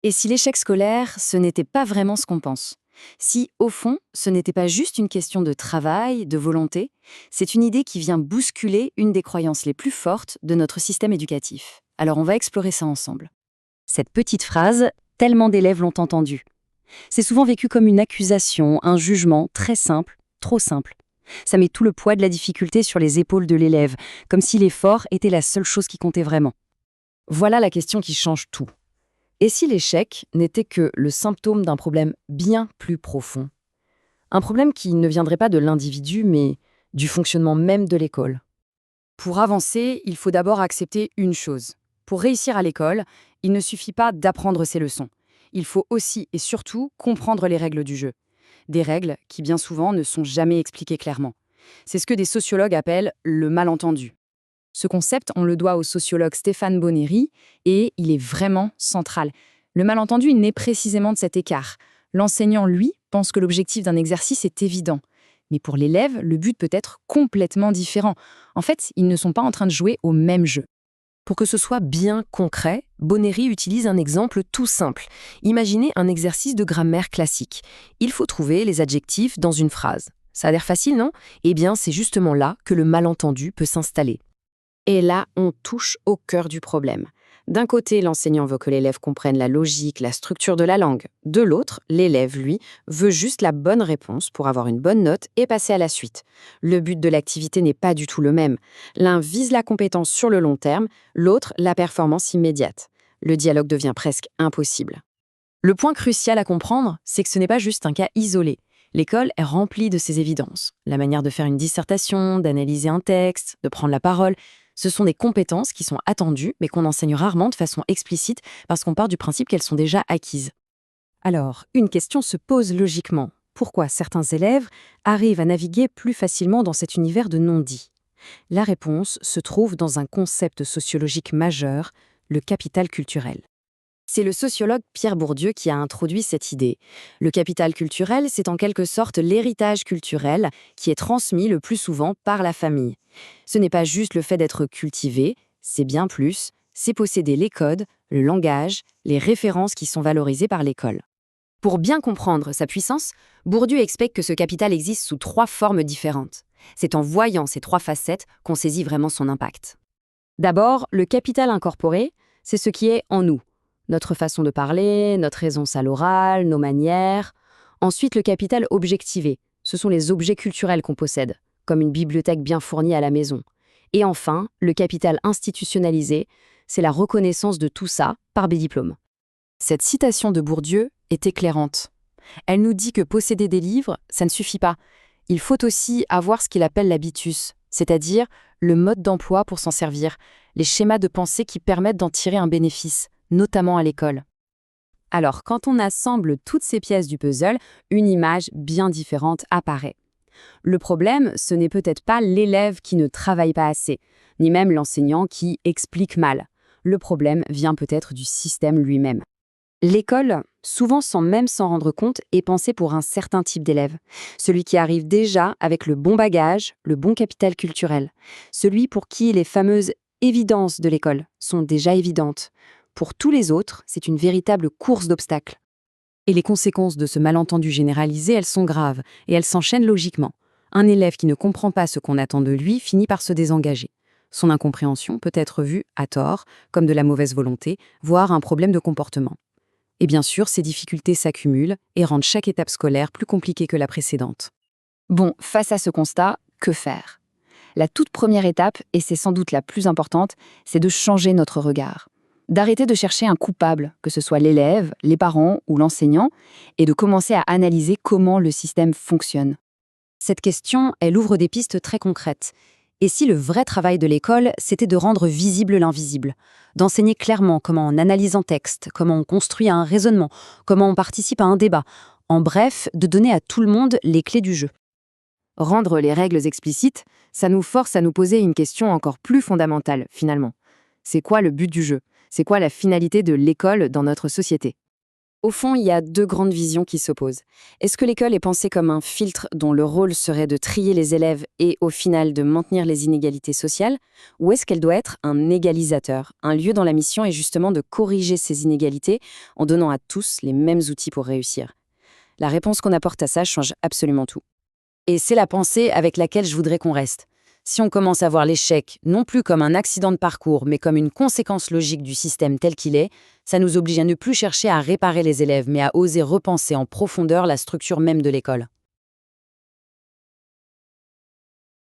Et si l'échec scolaire, ce n'était pas vraiment ce qu'on pense? Si, au fond, ce n'était pas juste une question de travail, de volonté, c'est une idée qui vient bousculer une des croyances les plus fortes de notre système éducatif. Alors on va explorer ça ensemble. Cette petite phrase, tellement d'élèves l'ont entendue. C'est souvent vécu comme une accusation, un jugement très simple, trop simple. Ça met tout le poids de la difficulté sur les épaules de l'élève, comme si l'effort était la seule chose qui comptait vraiment. Voilà la question qui change tout. Et si l'échec n'était que le symptôme d'un problème bien plus profond? Un problème qui ne viendrait pas de l'individu, mais du fonctionnement même de l'école. Pour avancer, il faut d'abord accepter une chose. Pour réussir à l'école, il ne suffit pas d'apprendre ses leçons. Il faut aussi et surtout comprendre les règles du jeu. Des règles qui bien souvent ne sont jamais expliquées clairement. C'est ce que des sociologues appellent le malentendu. Ce concept, on le doit au sociologue Stéphane Boneri, et il est vraiment central. Le malentendu, il naît précisément de cet écart. L'enseignant, lui, pense que l'objectif d'un exercice est évident. Mais pour l'élève, le but peut être complètement différent. En fait, ils ne sont pas en train de jouer au même jeu. Pour que ce soit bien concret, Boneri utilise un exemple tout simple. Imaginez un exercice de grammaire classique. Il faut trouver les adjectifs dans une phrase. Ça a l'air facile, non? Eh bien, c'est justement là que le malentendu peut s'installer. Et là, on touche au cœur du problème. D'un côté, l'enseignant veut que l'élève comprenne la logique, la structure de la langue. De l'autre, l'élève, lui, veut juste la bonne réponse pour avoir une bonne note et passer à la suite. Le but de l'activité n'est pas du tout le même. L'un vise la compétence sur le long terme, l'autre la performance immédiate. Le dialogue devient presque impossible. Le point crucial à comprendre, c'est que ce n'est pas juste un cas isolé. L'école est remplie de ces évidences. La manière de faire une dissertation, d'analyser un texte, de prendre la parole, ce sont des compétences qui sont attendues, mais qu'on enseigne rarement de façon explicite parce qu'on part du principe qu'elles sont déjà acquises. Alors, une question se pose logiquement. Pourquoi certains élèves arrivent à naviguer plus facilement dans cet univers de non-dits? La réponse se trouve dans un concept sociologique majeur, le capital culturel. C'est le sociologue Pierre Bourdieu qui a introduit cette idée. Le capital culturel, c'est en quelque sorte l'héritage culturel qui est transmis le plus souvent par la famille. Ce n'est pas juste le fait d'être cultivé, c'est bien plus, c'est posséder les codes, le langage, les références qui sont valorisées par l'école. Pour bien comprendre sa puissance, Bourdieu explique que ce capital existe sous 3 formes différentes. C'est en voyant ces 3 facettes qu'on saisit vraiment son impact. D'abord, le capital incorporé, c'est ce qui est en nous. Notre façon de parler, notre aisance à l'oral, nos manières. Ensuite, le capital objectivé. Ce sont les objets culturels qu'on possède, comme une bibliothèque bien fournie à la maison. Et enfin, le capital institutionnalisé, c'est la reconnaissance de tout ça par des diplômes. Cette citation de Bourdieu est éclairante. Elle nous dit que posséder des livres, ça ne suffit pas. Il faut aussi avoir ce qu'il appelle l'habitus, c'est-à-dire le mode d'emploi pour s'en servir, les schémas de pensée qui permettent d'en tirer un bénéfice, notamment à l'école. Alors, quand on assemble toutes ces pièces du puzzle, une image bien différente apparaît. Le problème, ce n'est peut-être pas l'élève qui ne travaille pas assez, ni même l'enseignant qui explique mal. Le problème vient peut-être du système lui-même. L'école, souvent sans même s'en rendre compte, est pensée pour un certain type d'élève. Celui qui arrive déjà avec le bon bagage, le bon capital culturel. Celui pour qui les fameuses évidences de l'école sont déjà évidentes. Pour tous les autres, c'est une véritable course d'obstacles. Et les conséquences de ce malentendu généralisé, elles sont graves, et elles s'enchaînent logiquement. Un élève qui ne comprend pas ce qu'on attend de lui finit par se désengager. Son incompréhension peut être vue, à tort, comme de la mauvaise volonté, voire un problème de comportement. Et bien sûr, ces difficultés s'accumulent et rendent chaque étape scolaire plus compliquée que la précédente. Bon, face à ce constat, que faire? La toute première étape, et c'est sans doute la plus importante, c'est de changer notre regard. D'arrêter de chercher un coupable, que ce soit l'élève, les parents ou l'enseignant, et de commencer à analyser comment le système fonctionne. Cette question, elle ouvre des pistes très concrètes. Et si le vrai travail de l'école, c'était de rendre visible l'invisible, d'enseigner clairement comment on analyse un texte, comment on construit un raisonnement, comment on participe à un débat, en bref, de donner à tout le monde les clés du jeu. Rendre les règles explicites, ça nous force à nous poser une question encore plus fondamentale, finalement. C'est quoi le but du jeu? C'est quoi la finalité de l'école dans notre société? Au fond, il y a deux grandes visions qui s'opposent. Est-ce que l'école est pensée comme un filtre dont le rôle serait de trier les élèves et, au final, de maintenir les inégalités sociales? Ou est-ce qu'elle doit être un égalisateur, un lieu dont la mission est justement de corriger ces inégalités en donnant à tous les mêmes outils pour réussir? La réponse qu'on apporte à ça change absolument tout. Et c'est la pensée avec laquelle je voudrais qu'on reste. Si on commence à voir l'échec non plus comme un accident de parcours, mais comme une conséquence logique du système tel qu'il est, ça nous oblige à ne plus chercher à réparer les élèves, mais à oser repenser en profondeur la structure même de l'école.